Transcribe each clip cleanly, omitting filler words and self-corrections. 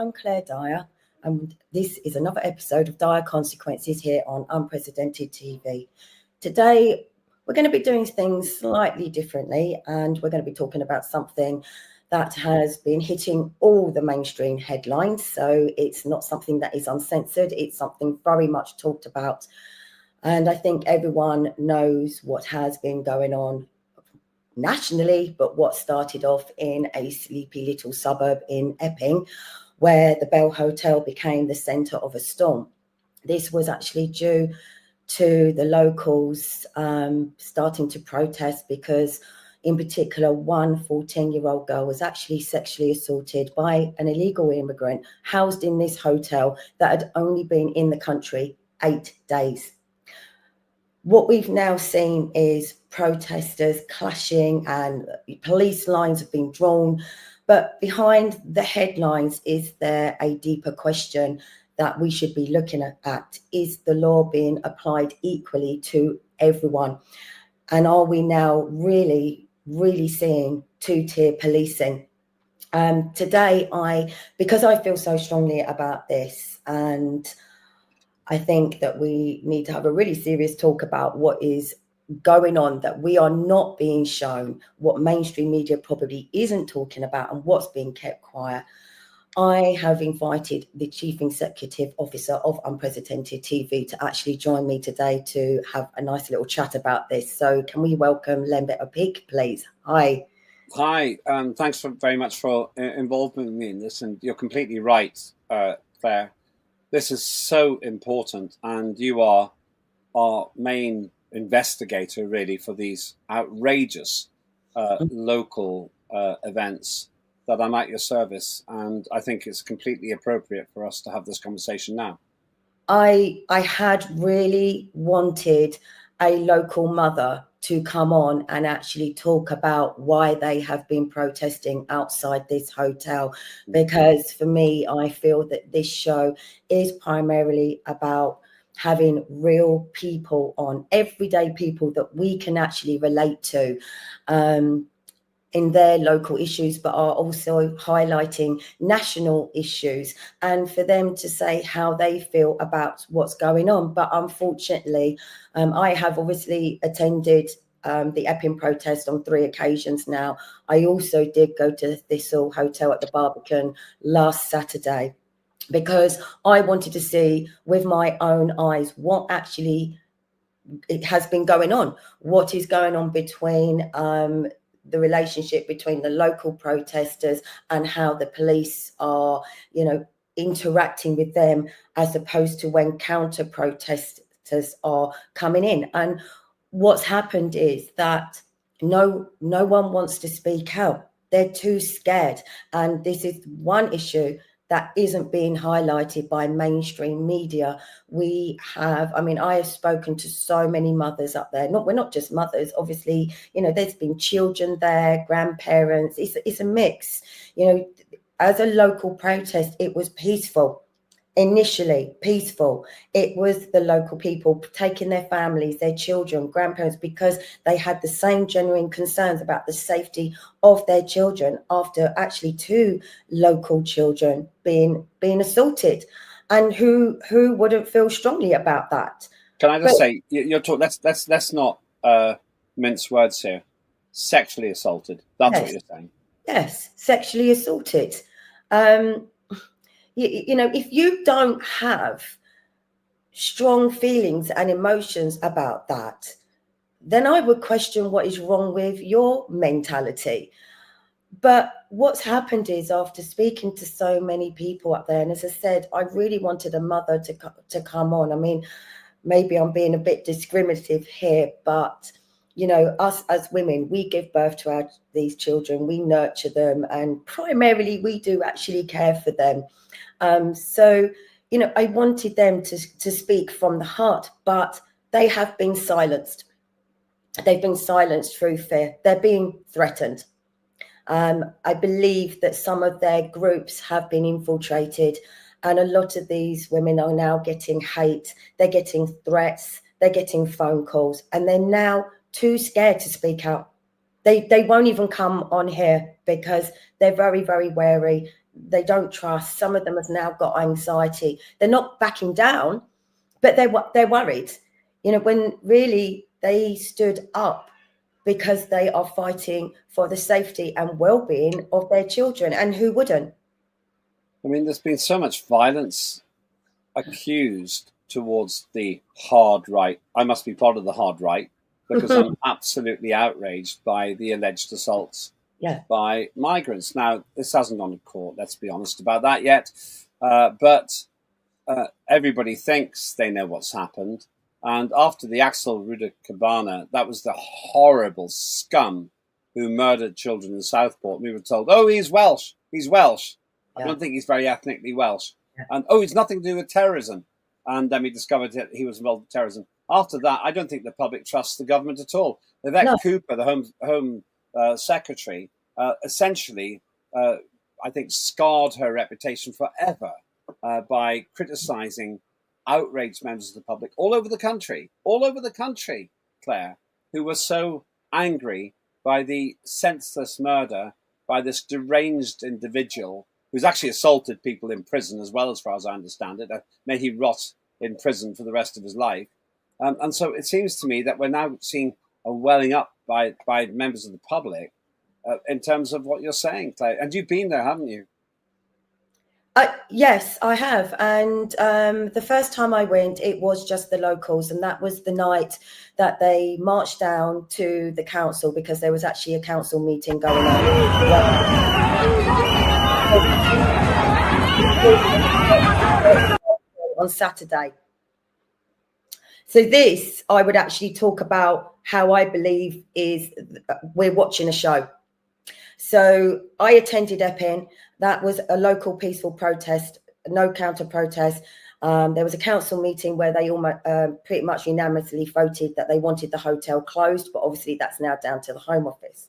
I'm Claire Dyer, and this is another episode of Dire Consequences here on Unprecedented TV. Today, we're going to be doing things slightly differently, and we're going to be talking about something that has been hitting all the mainstream headlines. So it's not something that is uncensored. It's something very much talked about. And I think everyone knows what has been going on nationally, but what started off in a sleepy little suburb in Epping, where the Bell Hotel became the centre of a storm. This was actually due to the locals starting to protest because, in particular, one 14-year-old girl was actually sexually assaulted by an illegal immigrant housed in this hotel that had only been in the country 8 days. What we've now seen is protesters clashing and police lines have been drawn. But behind the headlines, is there a deeper question that we should be looking at? Is the law being applied equally to everyone? And are we now really seeing two-tier policing? Today, because I feel so strongly about this, and I think that we need to have a really serious talk about what is going on, that we are not being shown, what mainstream media probably isn't talking about, and what's being kept quiet. I have invited the Chief Executive Officer of Unprecedented TV to actually join me today to have a nice little chat about this. So can we welcome Lembit Opik, please? Hi. Hi, thanks very much for involving me in this, and you're completely right, Claire. This is so important, and you are our main investigator, really, for these outrageous local events that I'm at your service, and I think it's completely appropriate for us to have this conversation now. I had really wanted a local mother to come on and actually talk about why they have been protesting outside this hotel, because for me, I feel that this show is primarily about having real people on, everyday people that we can actually relate to in their local issues, but are also highlighting national issues, and for them to say how they feel about what's going on. But unfortunately, I have obviously attended the Epping protest on 3 occasions now. I also did go to the Thistle Hotel at the Barbican last Saturday, because I wanted to see with my own eyes what actually it has been going on, what is going on between the relationship between the local protesters and how the police are, interacting with them, as opposed to when counter protesters are coming in. And what's happened is that no one wants to speak out. They're too scared. And this is one issue that isn't being highlighted by mainstream media. I have spoken to so many mothers up there. We're not just mothers, obviously, there's been children there, grandparents. It's a mix. As a local protest, it was peaceful. Initially peaceful. It was the local people taking their families, their children, grandparents, because they had the same genuine concerns about the safety of their children after actually 2 local children being assaulted. And who wouldn't feel strongly about that? Can I just say, you're talking, let's not mince words here. Sexually assaulted. That's yes, what you're saying. Yes, sexually assaulted. If you don't have strong feelings and emotions about that, then I would question what is wrong with your mentality. But what's happened is, after speaking to so many people up there, and as I said, I really wanted a mother to come on. I mean, maybe I'm being a bit discriminative here, but us as women, we give birth to these children, we nurture them, and primarily we do actually care for them. I wanted them to speak from the heart, but they have been silenced. They've been silenced through fear. They're being threatened. I believe that some of their groups have been infiltrated, and a lot of these women are now getting hate. They're getting threats. They're getting phone calls, and they're now too scared to speak out. They won't even come on here because they're very, very wary. they don't trust. Some of them have now got anxiety. They're not backing down, but they're worried. You know, when really they stood up because they are fighting for the safety and well-being of their children, and who wouldn't? I mean, there's been so much violence accused towards the hard right. I must be part of the hard right because I'm absolutely outraged by the alleged assaults by migrants. Now, this hasn't gone to court, let's be honest about that yet, but everybody thinks they know what's happened. And after the Axel Cabana, that was the horrible scum who murdered children in Southport. We were told, oh, he's Welsh. He's Welsh. I don't think he's very ethnically Welsh. And, oh, it's nothing to do with terrorism. And then we discovered that he was involved with terrorism. After that, I don't think the public trusts the government at all. Vivek Cooper, the Home Secretary, essentially, I think, scarred her reputation forever by criticising outraged members of the public all over the country, Claire, who were so angry by the senseless murder by this deranged individual who's actually assaulted people in prison as well, as far as I understand it. May he rot in prison for the rest of his life. And so it seems to me that we're now seeing a welling up by members of the public in terms of what you're saying, Claire. And you've been there, haven't you? Yes, I have. And the first time I went, it was just the locals. And that was the night that they marched down to the council, because there was actually a council meeting going on Saturday. So this, I would actually talk about how I believe is we're watching a show. So I attended Epping. That was a local peaceful protest, no counter protest. There was a council meeting where they almost pretty much unanimously voted that they wanted the hotel closed, but obviously that's now down to the Home Office.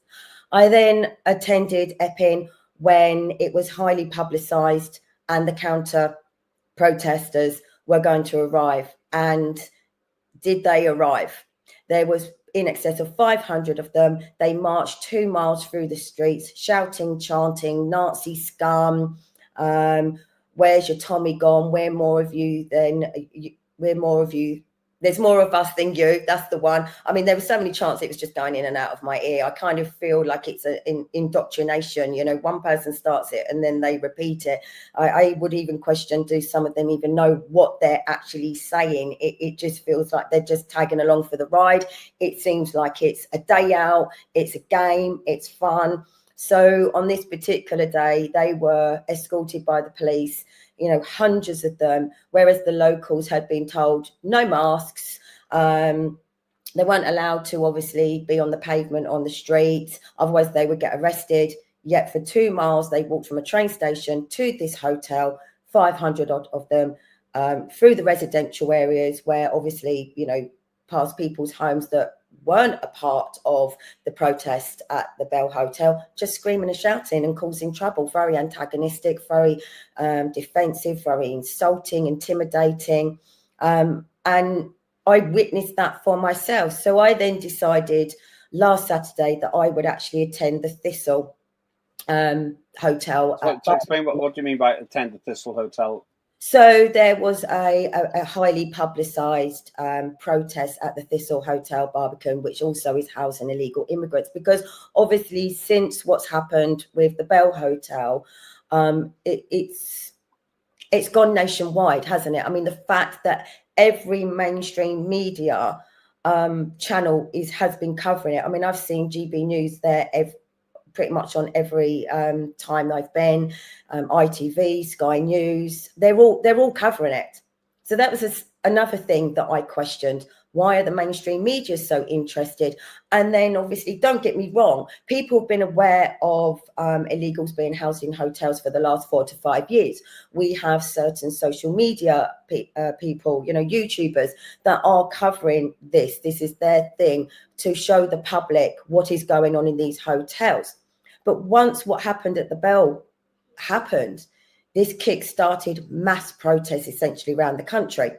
I then attended Epping when it was highly publicised and the counter protesters were going to arrive. And did they arrive? There was in excess of 500 of them. They marched 2 miles through the streets, shouting, chanting, Nazi scum, where's your Tommy gone? We're more of you than we're more of you. There's more of us than you. That's the one. I mean, there were so many chants, it was just going in and out of my ear. I kind of feel like it's an indoctrination. You know, one person starts it and then they repeat it. I would even question, do some of them even know what they're actually saying? It just feels like they're just tagging along for the ride. It seems like it's a day out. It's a game. It's fun. So on this particular day, they were escorted by the police, you know, hundreds of them, whereas the locals had been told no masks. They weren't allowed to obviously be on the pavement, on the streets, otherwise they would get arrested. Yet for 2 miles, they walked from a train station to this hotel, 500 odd of them, through the residential areas where obviously, you know, past people's homes that weren't a part of the protest at the Bell Hotel, just screaming and shouting and causing trouble, very antagonistic, very defensive, very insulting, intimidating. And I witnessed that for myself. So I then decided last Saturday that I would actually attend the Thistle Hotel. So explain what do you mean by attend the Thistle Hotel? So there was a highly publicised protest at the Thistle Hotel Barbican, which also is housing illegal immigrants, because obviously since what's happened with the Bell Hotel, it's gone nationwide, hasn't it? I mean, the fact that every mainstream media channel has been covering it. I mean, I've seen GB News there pretty much on every time I've been, ITV, Sky News, they're all covering it. So that was another thing that I questioned. Why are the mainstream media so interested? And then obviously, don't get me wrong, people have been aware of illegals being housed in hotels for the last 4 to 5 years. We have certain social media people, you know, YouTubers that are covering this. This is their thing, to show the public what is going on in these hotels. But once what happened at the Bell happened, this kick-started mass protests essentially around the country.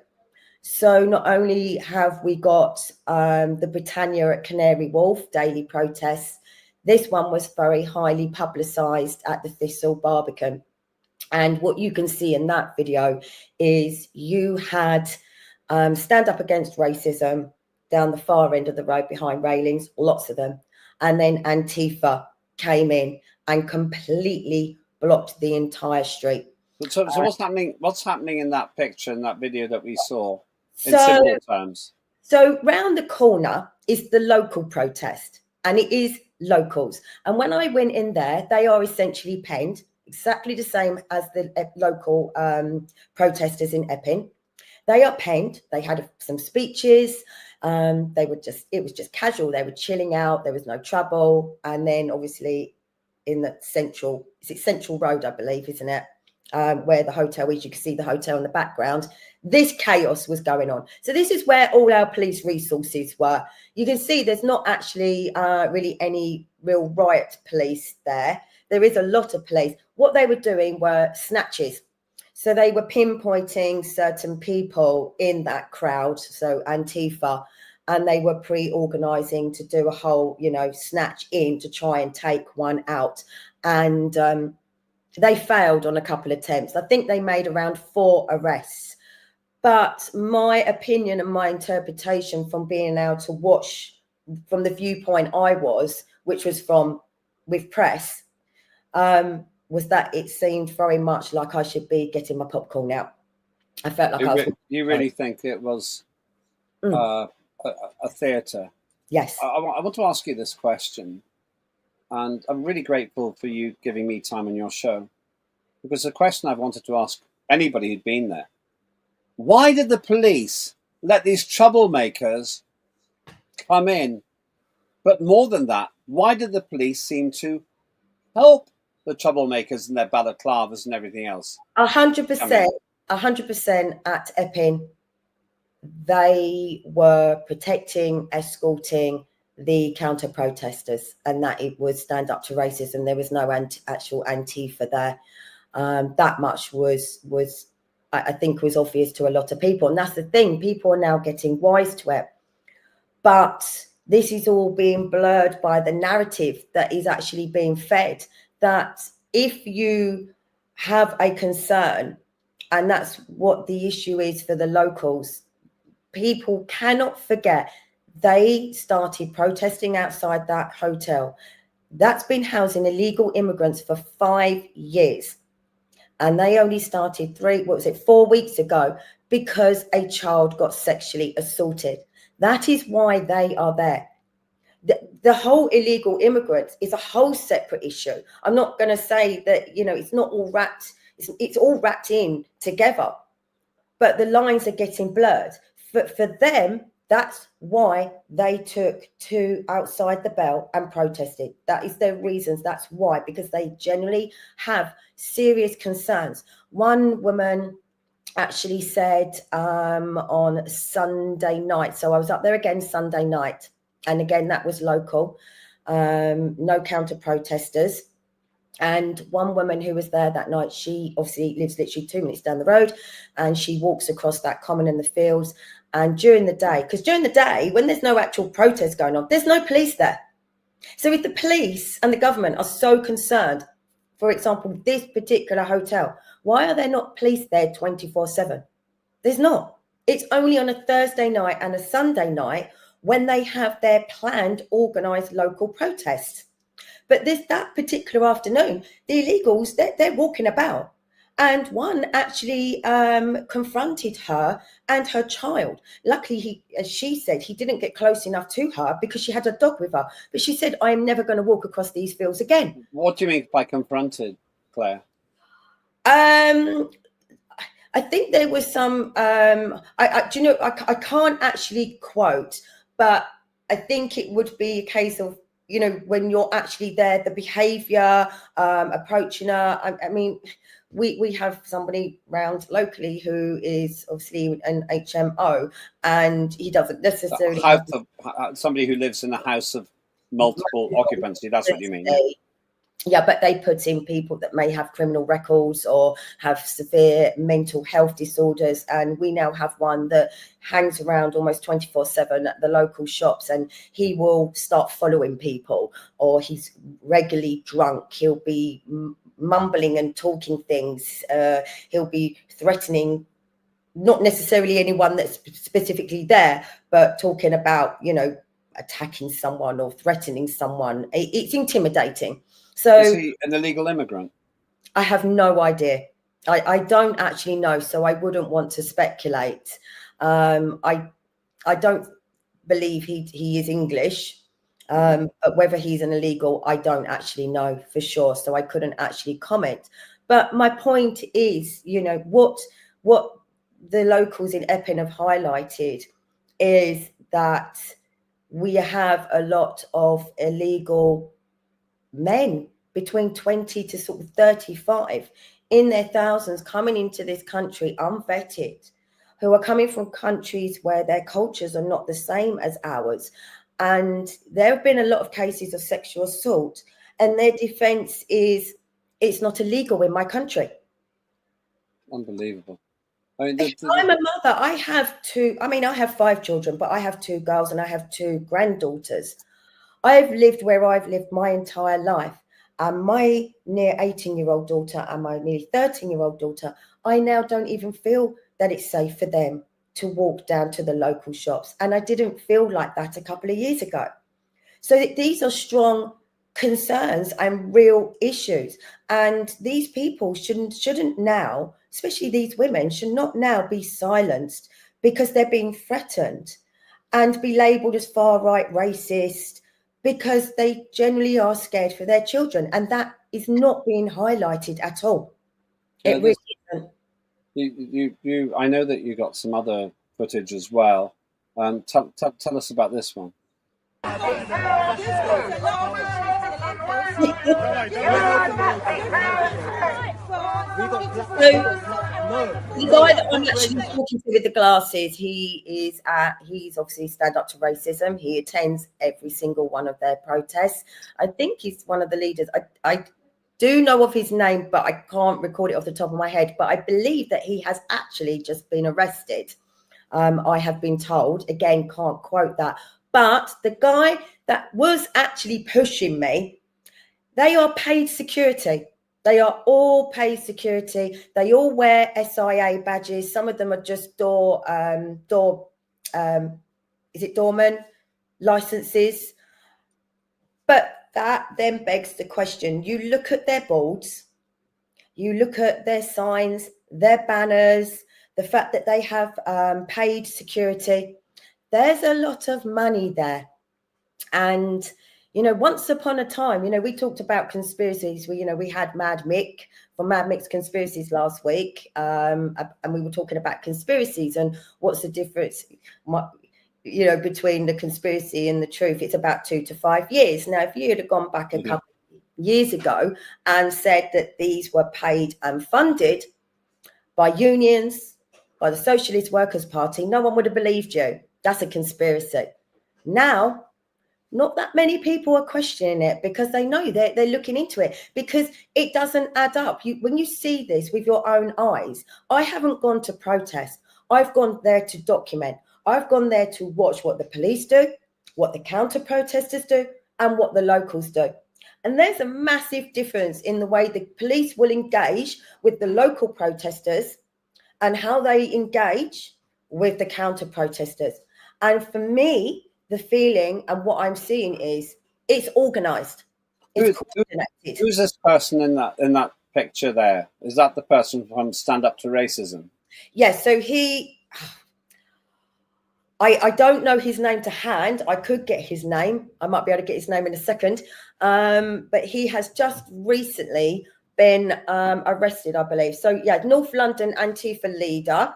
So not only have we got the Britannia at Canary Wharf daily protests, this one was very highly publicised at the Thistle Barbican. And what you can see in that video is you had Stand Up Against Racism down the far end of the road behind railings, lots of them. And then Antifa came in and completely blocked the entire street. So what's happening? What's happening in that picture, in that video that we saw, in So, simple terms? So round the corner is the local protest, and it is locals. And when I went in there, they are essentially penned, exactly the same as the local protesters in Epping. They are penned. They had some speeches. It was just casual. They were chilling out. There was no trouble. And then obviously in the Central Road, I believe, isn't it? Where the hotel is, you can see the hotel in the background. This chaos was going on. So this is where all our police resources were. You can see there's not actually really any real riot police there. There is a lot of police. What they were doing were snatches. So they were pinpointing certain people in that crowd, so Antifa, and they were pre-organising to do a whole, snatch in to try and take one out. And they failed on a couple of attempts. I think they made around 4 arrests. But my opinion and my interpretation from being able to watch from the viewpoint I was, which was with press, was that it seemed very much like I should be getting my popcorn out. I felt like You really think it was a theatre? Yes. I want to ask you this question, and I'm really grateful for you giving me time on your show, because the question I've wanted to ask anybody who'd been there: why did the police let these troublemakers come in? But more than that, why did the police seem to help the troublemakers and their balaclavas and everything else? 100% at Epping, they were protecting, escorting the counter protesters, and that it was Stand Up to Racism. There was no actual Antifa there. That much was I think was obvious to a lot of people, and that's the thing. People are now getting wise to it, but this is all being blurred by the narrative that is actually being fed. That if you have a concern, and that's what the issue is for the locals, people cannot forget they started protesting outside that hotel. That's been housing illegal immigrants for 5 years. And they only started 4 weeks ago, because a child got sexually assaulted. That is why they are there. The whole illegal immigrants is a whole separate issue. I'm not going to say that, it's not all wrapped. It's all wrapped in together, but the lines are getting blurred. For them, that's why they took to outside the bell and protested. That is their reasons. That's why, because they generally have serious concerns. One woman actually said on Sunday night, so I was up there again Sunday night, and again that was local, no counter protesters. And one woman who was there that night, she obviously lives literally 2 minutes down the road, and she walks across that common in the fields. And during the day, when there's no actual protest going on, there's no police there. So if the police and the government are so concerned, for example, this particular hotel, why are there not police there 24/7? There's not. It's only on a Thursday night and a Sunday night when they have their planned, organised local protests. But that particular afternoon, the illegals, they're walking about. And one actually confronted her and her child. Luckily, as she said, he didn't get close enough to her because she had a dog with her. But she said, I am never going to walk across these fields again. What do you mean by confronted, Claire? I think there was some, I can't actually quote, but I think it would be a case of, when you're actually there, the behaviour, approaching her. I mean, we have somebody around locally who is obviously an HMO, and he doesn't necessarily somebody who lives in a house of multiple occupancy. That's what you mean. Yeah, but they put in people that may have criminal records or have severe mental health disorders. And we now have one that hangs around almost 24/7 at the local shops, and he will start following people, or he's regularly drunk. He'll be mumbling and talking things. He'll be threatening not necessarily anyone that's specifically there, but talking about, attacking someone or threatening someone. It's intimidating. So is he an illegal immigrant? I have no idea. I don't actually know, so I wouldn't want to speculate. I don't believe he is English, but whether he's an illegal, I don't actually know for sure, so I couldn't actually comment. But my point is, what the locals in Epping have highlighted is that we have a lot of illegal men between 20 to sort of 35 in their thousands coming into this country unvetted, who are coming from countries where their cultures are not the same as ours. And there have been a lot of cases of sexual assault, and their defense is, it's not illegal in my country. Unbelievable. I mean, I'm a mother. I have 5 children, but I have 2 girls and I have 2 granddaughters. I've lived where I've lived my entire life. And my near 18-year-old daughter and my nearly 13-year-old daughter, I now don't even feel that it's safe for them to walk down to the local shops. And I didn't feel like that a couple of years ago. So these are strong concerns and real issues. And these people shouldn't now, especially these women, should not now be silenced because they're being threatened and be labelled as far-right racist, because they generally are scared for their children, and that is not being highlighted at all. It really isn't. I know that you got some other footage as well. Tell us about this one. The guy that I'm actually talking to with the glasses, he's obviously Stand Up to Racism. He attends every single one of their protests. I think he's one of the leaders. I do know of his name, but I can't record it off the top of my head. But I believe that he has actually just been arrested. I have been told, again, can't quote that. But the guy that was actually pushing me, they are paid security. They are all paid security. They all wear SIA badges. Some of them are just doorman licenses. But that then begs the question. You look at their boards, you look at their signs, their banners, the fact that they have paid security. There's a lot of money there. And once upon a time, we talked about conspiracies. We had Mad Mick from Mad Mick's Conspiracies last week, and we were talking about conspiracies and what's the difference, between the conspiracy and the truth. It's about 2 to 5 years. Now, if you had gone back a couple of years ago and said that these were paid and funded by unions, by the Socialist Workers' Party, no one would have believed you. That's a conspiracy. Now, not that many people are questioning it because they know they're looking into it, because it doesn't add up. When you see this with your own eyes, I haven't gone to protest. I've gone there to document. I've gone there to watch what the police do, what the counter protesters do, and what the locals do. And there's a massive difference in the way the police will engage with the local protesters and how they engage with the counter protesters. And for me, the feeling and what I'm seeing is it's organised. It's coordinated. Who's this person in that picture there? Is that the person from Stand Up to Racism? Yes. So I don't know his name to hand. I could get his name. I might be able to get his name in a second. But he has just recently been arrested, I believe. So yeah, North London Antifa leader.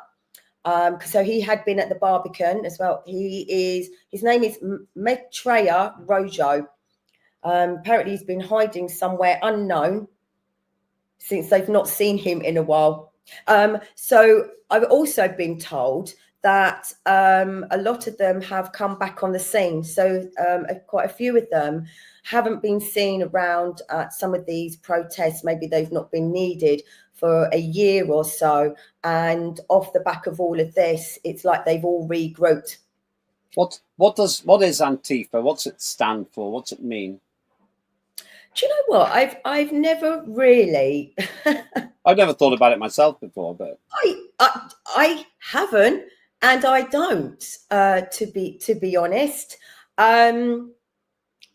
So he had been at the Barbican as well. His name is Maitreya Rojo. Apparently he's been hiding somewhere unknown since they've not seen him in a while. So I've also been told that a lot of them have come back on the scene. So quite a few of them haven't been seen around at some of these protests. Maybe they've not been needed for a year or so. And off the back of all of this, it's like they've all regrouped. What is Antifa? What's it stand for? What's it mean? Do you know what? I've never really. I've never thought about it myself before, but I haven't, and I don't. To be honest, I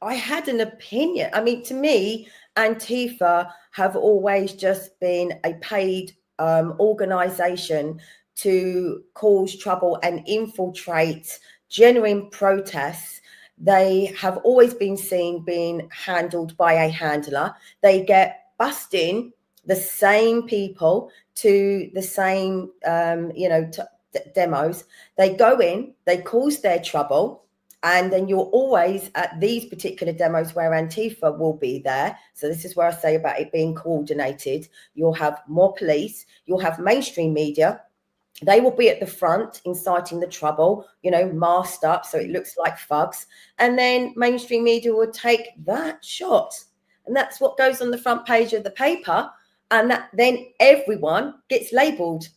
had an opinion. I mean, to me, Antifa have always just been a paid organisation to cause trouble and infiltrate genuine protests. They have always been seen being handled by a handler. They get busting the same people to the same, demos. They go in, they cause their trouble, and then you're always at these particular demos where Antifa will be there. So this is where I say about it being coordinated. You'll have more police, you'll have mainstream media. They will be at the front inciting the trouble, masked up so it looks like thugs. And then mainstream media will take that shot. And that's what goes on the front page of the paper. And that then everyone gets labelled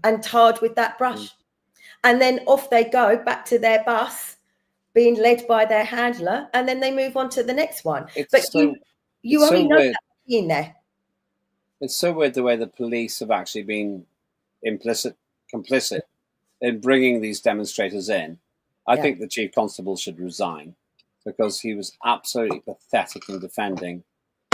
and tarred with that brush. And then off they go back to their bus, being led by their handler, and then they move on to the next one. You only know that being there. It's so weird the way the police have actually been complicit in bringing these demonstrators in. I think the chief constable should resign because he was absolutely pathetic in defending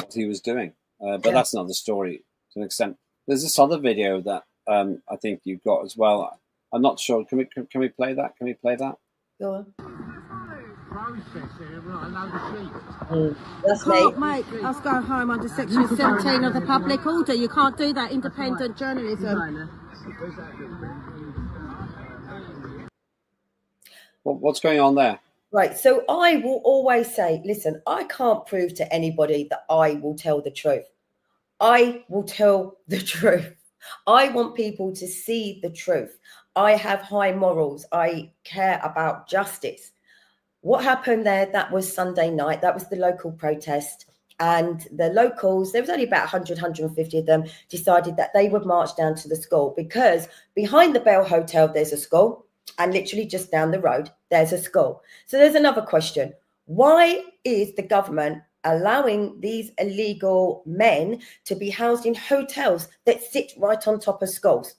what he was doing. But that's another story to an extent. There's this other video that I think you've got as well. I'm not sure. Can we play that? Can we play that? Go on. That's can't make us go home under section 17 of the public order. You can't do that. Independent journalism. What's going on there? Right. So I will always say, listen, I can't prove to anybody that I will tell the truth. I will tell the truth. I want people to see the truth. I have high morals. I care about justice. What happened there, that was Sunday night. That was the local protest. And the locals, there was only about 100, 150 of them, decided that they would march down to the school because behind the Bell Hotel, there's a school. And literally just down the road, there's a school. So there's another question. Why is the government allowing these illegal men to be housed in hotels that sit right on top of schools?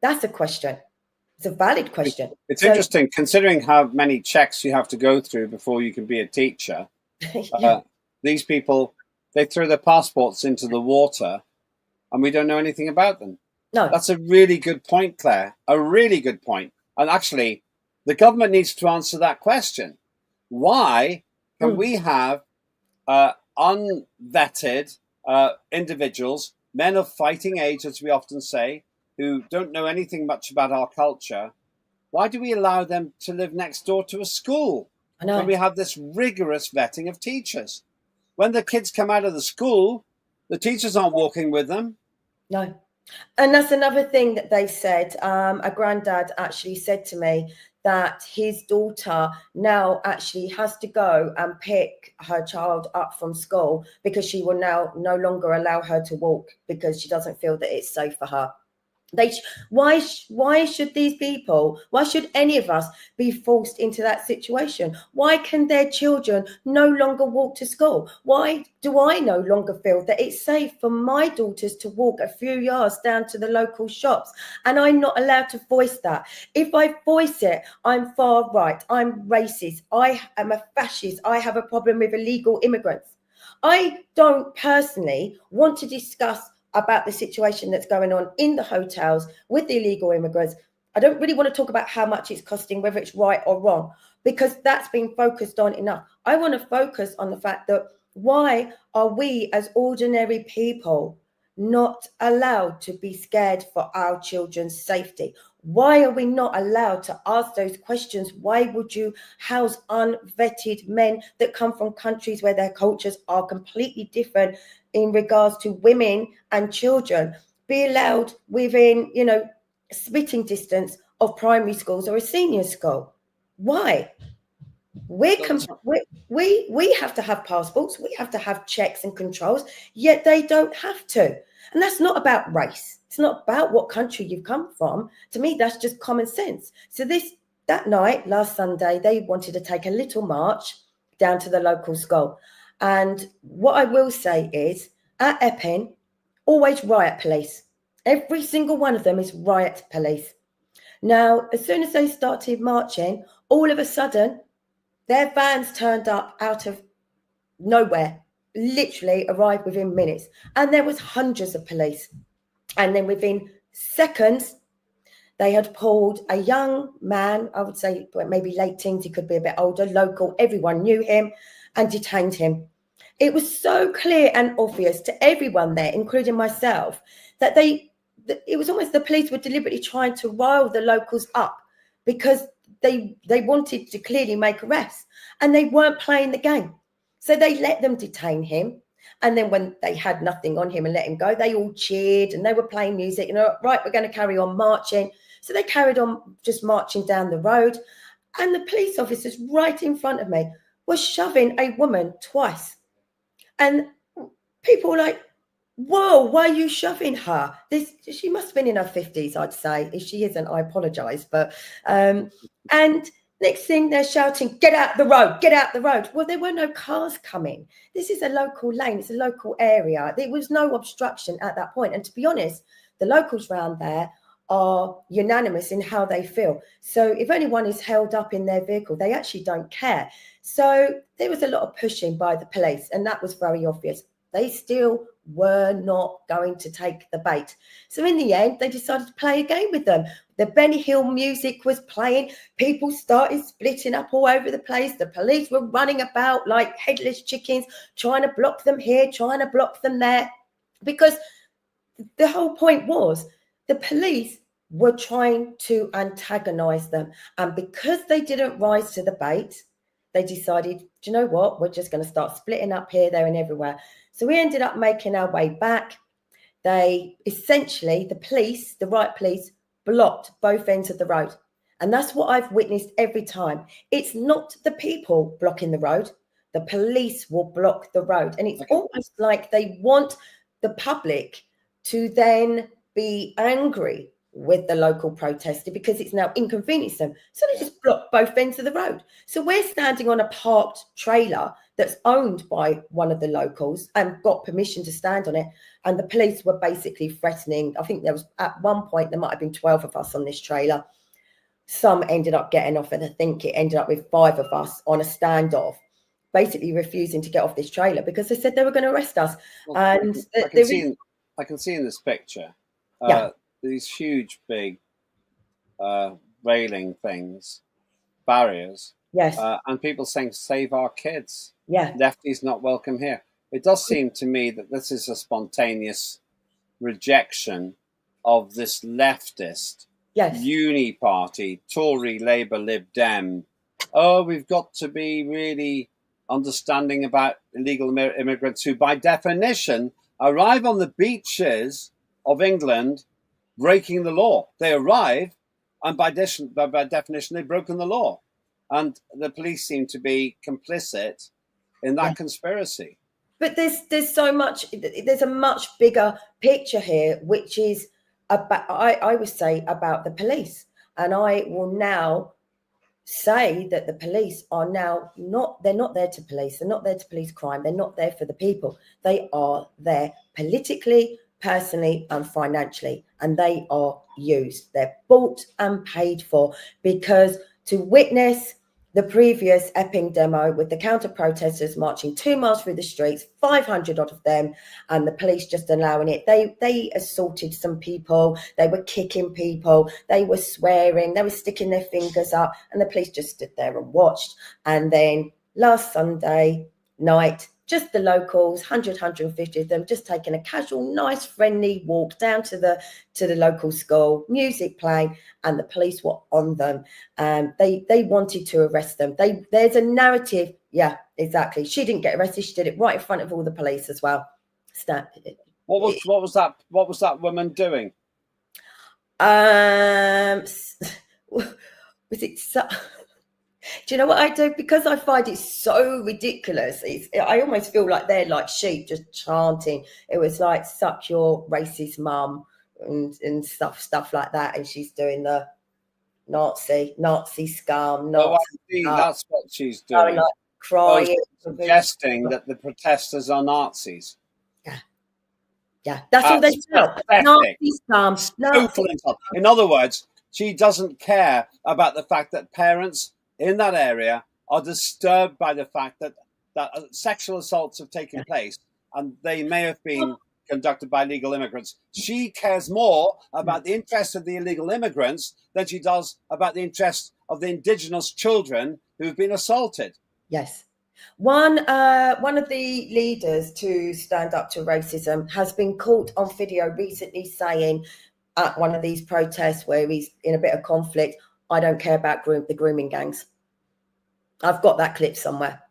That's a question. It's a valid question. It's interesting, considering how many checks you have to go through before you can be a teacher. These people, they throw their passports into the water and we don't know anything about them. No. That's a really good point, Claire. A really good point. And actually, the government needs to answer that question. Why can we have unvetted individuals, men of fighting age, as we often say, who don't know anything much about our culture? Why do we allow them to live next door to a school? I know. When we have this rigorous vetting of teachers? When the kids come out of the school, the teachers aren't walking with them. No. And that's another thing that they said. A granddad actually said to me that his daughter now actually has to go and pick her child up from school because she will now no longer allow her to walk because she doesn't feel that it's safe for her. Why should these people, why should any of us be forced into that situation? Why can their children no longer walk to school? Why do I no longer feel that it's safe for my daughters to walk a few yards down to the local shops and I'm not allowed to voice that? If I voice it, I'm far right, I'm racist, I am a fascist, I have a problem with illegal immigrants. I don't personally want to discuss about the situation that's going on in the hotels with the illegal immigrants. I don't really want to talk about how much it's costing, whether it's right or wrong, because that's been focused on enough. I want to focus on the fact that why are we as ordinary people not allowed to be scared for our children's safety? Why are we not allowed to ask those questions? Why would you house unvetted men that come from countries where their cultures are completely different in regards to women and children, be allowed within, spitting distance of primary schools or a senior school? Why? We have to have passports, we have to have checks and controls, yet they don't have to. And that's not about race. It's not about what country you've come from. To me, that's just common sense. So that night, last Sunday, they wanted to take a little march down to the local school. And what I will say is, at Epping, always riot police. Every single one of them is riot police. Now, as soon as they started marching, all of a sudden, their vans turned up out of nowhere, literally arrived within minutes. And there was hundreds of police. And then within seconds, they had pulled a young man, I would say maybe late teens, he could be a bit older, local, everyone knew him, and detained him. It was so clear and obvious to everyone there, including myself, that it was almost the police were deliberately trying to rile the locals up because they wanted to clearly make arrests, and they weren't playing the game. So they let them detain him. And then when they had nothing on him and let him go, they all cheered and they were playing music. You know, right, we're going to carry on marching. So they carried on just marching down the road. And the police officers right in front of me were shoving a woman twice. And people were like, whoa, why are you shoving her? She must have been in her 50s, I'd say. If she isn't, I apologise. But and next thing they're shouting, get out the road, get out the road. Well, there were no cars coming. This is a local lane. It's a local area. There was no obstruction at that point. And to be honest, the locals round there are unanimous in how they feel. So if anyone is held up in their vehicle, they actually don't care. So there was a lot of pushing by the police, and that was very obvious. They still were not going to take the bait. So in the end, they decided to play a game with them. The Benny Hill music was playing. People started splitting up all over the place. The police were running about like headless chickens, trying to block them here, trying to block them there. Because the whole point was the police were trying to antagonize them. And because they didn't rise to the bait, they decided, do you know what? We're just going to start splitting up here, there and everywhere. So we ended up making our way back. They essentially, the police, the riot police, blocked both ends of the road. And that's what I've witnessed every time. It's not the people blocking the road. The police will block the road. And it's almost like they want the public to then be angry with the local protester because it's now inconvenienced them. So they just block both ends of the road. So we're standing on a parked trailer that's owned by one of the locals and got permission to stand on it. And the police were basically threatening. I think there was at one point, there might have been 12 of us on this trailer. Some ended up getting off, and I think it ended up with 5 of us on a standoff, basically refusing to get off this trailer because they said they were going to arrest us. Well, And I can see in this picture these huge, big railing things, barriers. Yes. And people saying, save our kids. Yeah. Lefties not welcome here. It does seem to me that this is a spontaneous rejection of this leftist uni party, Tory, Labour, Lib Dem. Oh, we've got to be really understanding about illegal immigrants who, by definition, arrive on the beaches of England breaking the law. They arrive, and by definition, they've broken the law. And the police seem to be complicit in that conspiracy. But there's so much. There's a much bigger picture here, which is about, I would say, about the police. And I will now say that the police are now they're not there to police. They're not there to police crime. They're not there for the people. They are there politically, personally and financially, and they are used. They're bought and paid for, because to witness the previous Epping demo with the counter protesters marching 2 miles through the streets, 500 odd of them, and the police just allowing it. They assaulted some people. They were kicking people. They were swearing. They were sticking their fingers up, and the police just stood there and watched. And then last Sunday night, just the locals, 150 of them, just taking a casual, nice, friendly walk down to the local school, music playing, and the police were on them. They wanted to arrest them. There's a narrative. Yeah, exactly. She didn't get arrested. She did it right in front of all the police as well. What was that woman doing? Was it so? Do you know what I do? Because I find it so ridiculous. I almost feel like they're like sheep just chanting. It was like, suck your racist mum and stuff like that. And she's doing the Nazi scum. I see, that's what she's doing. crying. Suggesting that the protesters are Nazis. Yeah, that's all they felt. Nazi scum. In other words, she doesn't care about the fact that parents in that area are disturbed by the fact that sexual assaults have taken place and they may have been conducted by illegal immigrants. She cares more about the interests of the illegal immigrants than she does about the interests of the indigenous children who've been assaulted. Yes. One of the leaders to stand up to racism has been caught on video recently saying at one of these protests where he's in a bit of conflict, I don't care about the grooming gangs. I've got that clip somewhere.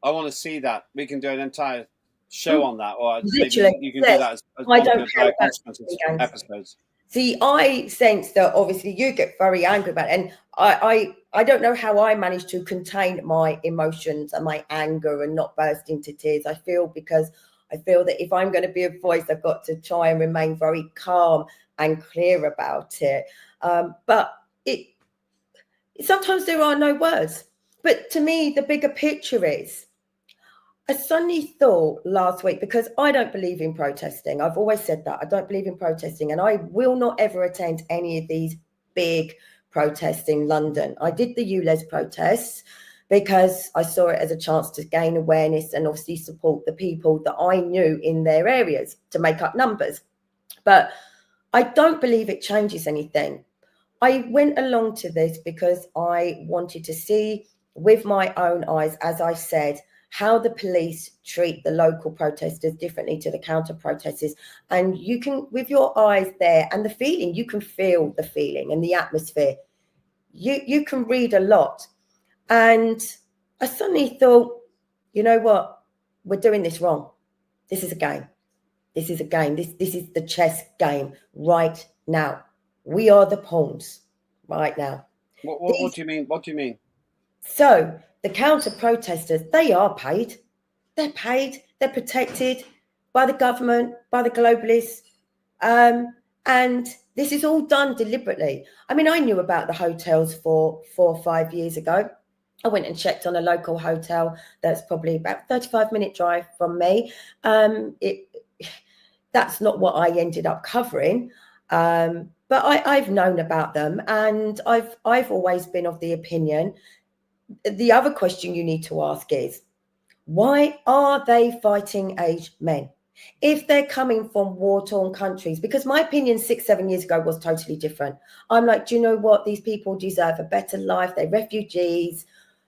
I want to see that. We can do an entire show on that, or literally, maybe you can do that as one of the entire consequences episodes. See, I sense that obviously you get very angry about it, and I don't know how I managed to contain my emotions and my anger and not burst into tears. I feel that if I'm going to be a voice, I've got to try and remain very calm and clear about it. But sometimes there are no words. But to me, the bigger picture is, I suddenly thought last week, because I don't believe in protesting. I've always said that. I don't believe in protesting, and I will not ever attend any of these big protests in London. I did the ULEZ protests because I saw it as a chance to gain awareness and obviously support the people that I knew in their areas to make up numbers. But I don't believe it changes anything. I went along to this because I wanted to see with my own eyes, as I said, how the police treat the local protesters differently to the counter protesters. And you can, with your eyes there and the feeling, you can feel the feeling and the atmosphere. You can read a lot. And I suddenly thought, you know what? We're doing this wrong. This is a game. This is a game. This is the chess game right now. We are the pawns right now. What do you mean? What do you mean? So the counter protesters, they are paid. They're paid. They're protected by the government, by the globalists. And this is all done deliberately. I mean, I knew about the hotels 4 or 5 years ago. I went and checked on a local hotel that's probably about 35-minute drive from me. That's not what I ended up covering. But I've known about them, and I've always been of the opinion. The other question you need to ask is, why are they fighting aged men? If they're coming from war-torn countries, because my opinion 6-7 years ago was totally different. I'm like, do you know what? These people deserve a better life. They're refugees.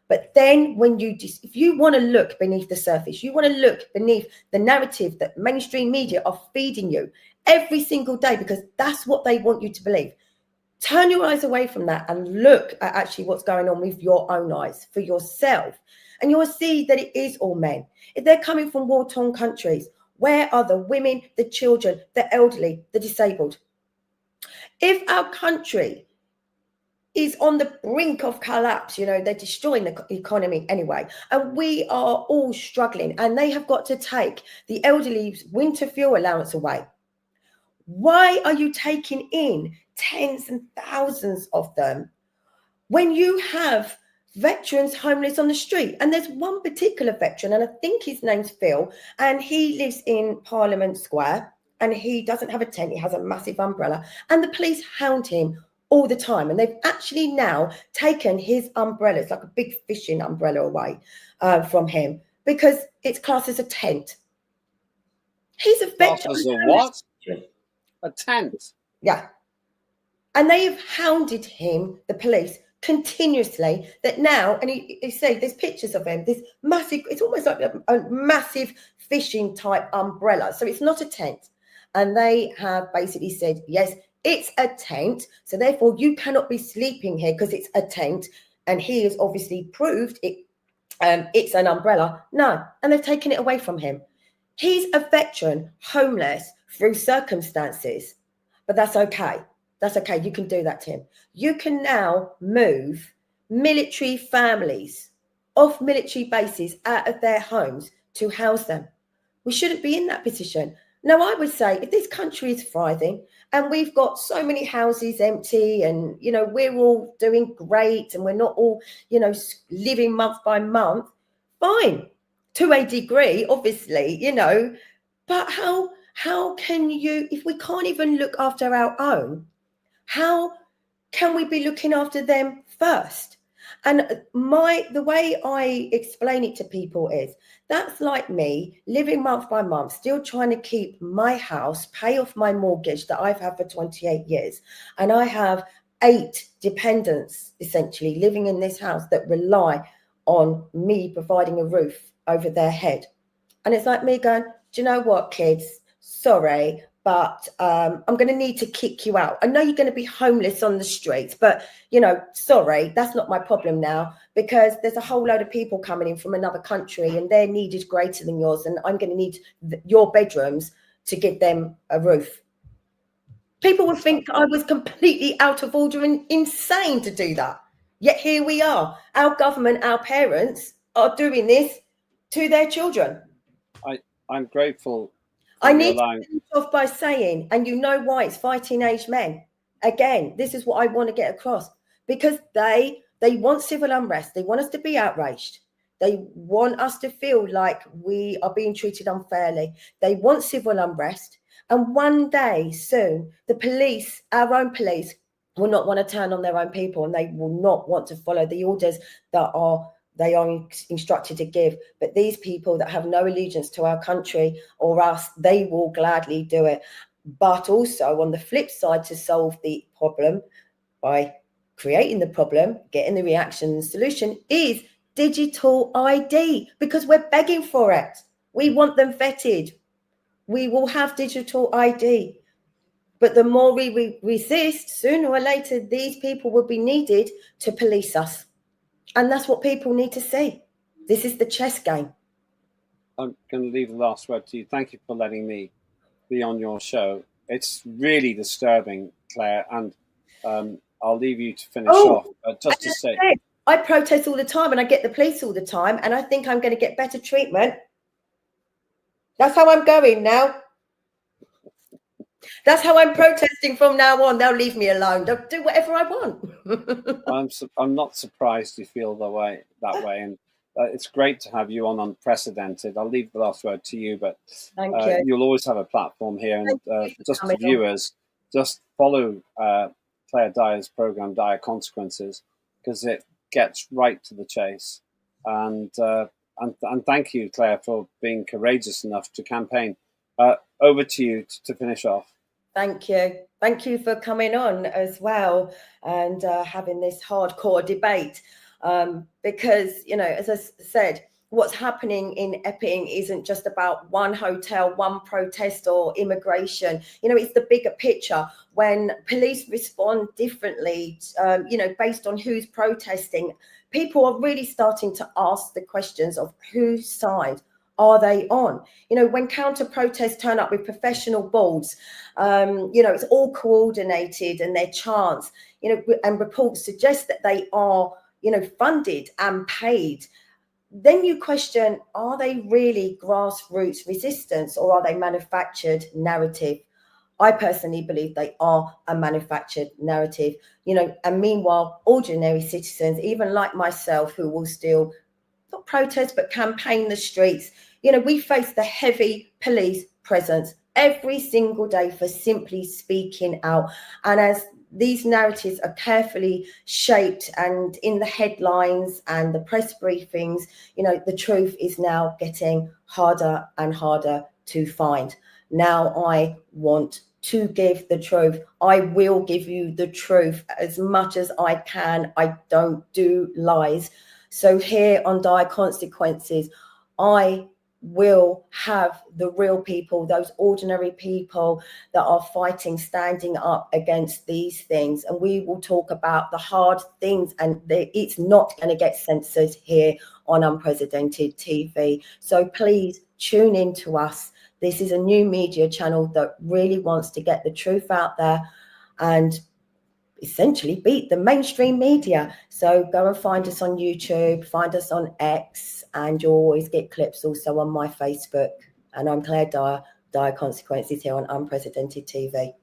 But then if you want to look beneath the surface, you want to look beneath the narrative that mainstream media are feeding you every single day, because that's what they want you to believe. Turn your eyes away from that and look at actually what's going on with your own eyes for yourself. And you will see that it is all men. If they're coming from war-torn countries, where are the women, the children, the elderly, the disabled? If our country is on the brink of collapse, they're destroying the economy anyway, and we are all struggling, and they have got to take the elderly's winter fuel allowance away. Why are you taking in tens and thousands of them when you have veterans homeless on the street? And there's one particular veteran, and I think his name's Phil, and he lives in Parliament Square, and he doesn't have a tent. He has a massive umbrella, and the police hound him all the time. And they've actually now taken his umbrella, it's like a big fishing umbrella, away from him because it's classed as a tent. He's a veteran. As a what? A tent. Yeah. And they have hounded him, the police, continuously, that now, and he said there's pictures of him, this massive, it's almost like a massive fishing type umbrella. So it's not a tent. And they have basically said, yes, it's a tent. So therefore you cannot be sleeping here because it's a tent. And he has obviously proved it. It's an umbrella. No. And they've taken it away from him. He's a veteran, homeless through circumstances, but that's okay. That's okay. You can do that to him. You can now move military families off military bases out of their homes to house them. We shouldn't be in that position. Now, I would say if this country is thriving and we've got so many houses empty and, we're all doing great and we're not all, living month by month, fine, to a degree, obviously, you know, but how can you, if we can't even look after our own, how can we be looking after them first? And the way I explain it to people is that's like me living month by month, still trying to keep my house, pay off my mortgage that I've had for 28 years. And I have 8 dependents essentially living in this house that rely on me providing a roof over their head. And it's like me going, do you know what, kids? Sorry, but I'm going to need to kick you out. I know you're going to be homeless on the streets, but, you know, sorry, that's not my problem now, because there's a whole load of people coming in from another country and their need is greater than yours. And I'm going to need your bedrooms to give them a roof. People would think I was completely out of order and insane to do that. Yet here we are. Our government, our parents are doing this to their children. I'm grateful. I need to finish off by saying, and you know why, it's fighting age men. Again, this is what I want to get across, because they want civil unrest. They want us to be outraged. They want us to feel like we are being treated unfairly. They want civil unrest. And one day soon, the police, our own police, will not want to turn on their own people, and they will not want to follow the orders that they are instructed to give. But these people that have no allegiance to our country or us, they will gladly do it. But also on the flip side, to solve the problem by creating the problem, getting the reaction and solution is digital ID, because we're begging for it. We want them vetted. We will have digital ID. But the more we resist, sooner or later, these people will be needed to police us. And that's what people need to see. This is the chess game. I'm going to leave the last word to you. Thank you for letting me be on your show. It's really disturbing, Claire, and I'll leave you to finish off. Just to say, I protest all the time and I get the police all the time, and I think I'm going to get better treatment. That's how I'm going now. That's how I'm protesting from now on. They'll leave me alone. They'll do whatever I want. I'm not surprised you feel that way, and it's great to have you on Unprecedented. I'll leave the last word to you, but Thank you. You'll always have a platform here. And just for viewers, just follow Claire Dyer's program, Dire Consequences, because it gets right to the chase. And thank you, Claire, for being courageous enough to campaign. Over to you to finish off. Thank you. Thank you for coming on as well and having this hardcore debate. Because, you know, as I said, what's happening in Epping isn't just about one hotel, one protest or immigration. You know, it's the bigger picture. When police respond differently, you know, based on who's protesting, people are really starting to ask the questions of whose side are they on? You know, when counter protests turn up with professional boards, you know, it's all coordinated and their chants, you know, and reports suggest that they are, you know, funded and paid. Then you question, are they really grassroots resistance or are they manufactured narrative? I personally believe they are a manufactured narrative, you know, and meanwhile, ordinary citizens, even like myself, who will still not protest, but campaign the streets. You know, we face the heavy police presence every single day for simply speaking out. And as these narratives are carefully shaped and in the headlines and the press briefings, you know, the truth is now getting harder and harder to find. Now I want to give the truth. I will give you the truth as much as I can. I don't do lies. So here on Dire Consequences, I will have the real people, those ordinary people that are fighting, standing up against these things. And we will talk about the hard things, and it's not going to get censored here on Unprecedented TV. So please tune in to us. This is a new media channel that really wants to get the truth out there and essentially beat the mainstream media. So go and find us on YouTube, find us on X, and you'll always get clips also on my Facebook. And I'm Claire Dyer, Dire Consequences here on Unprecedented TV.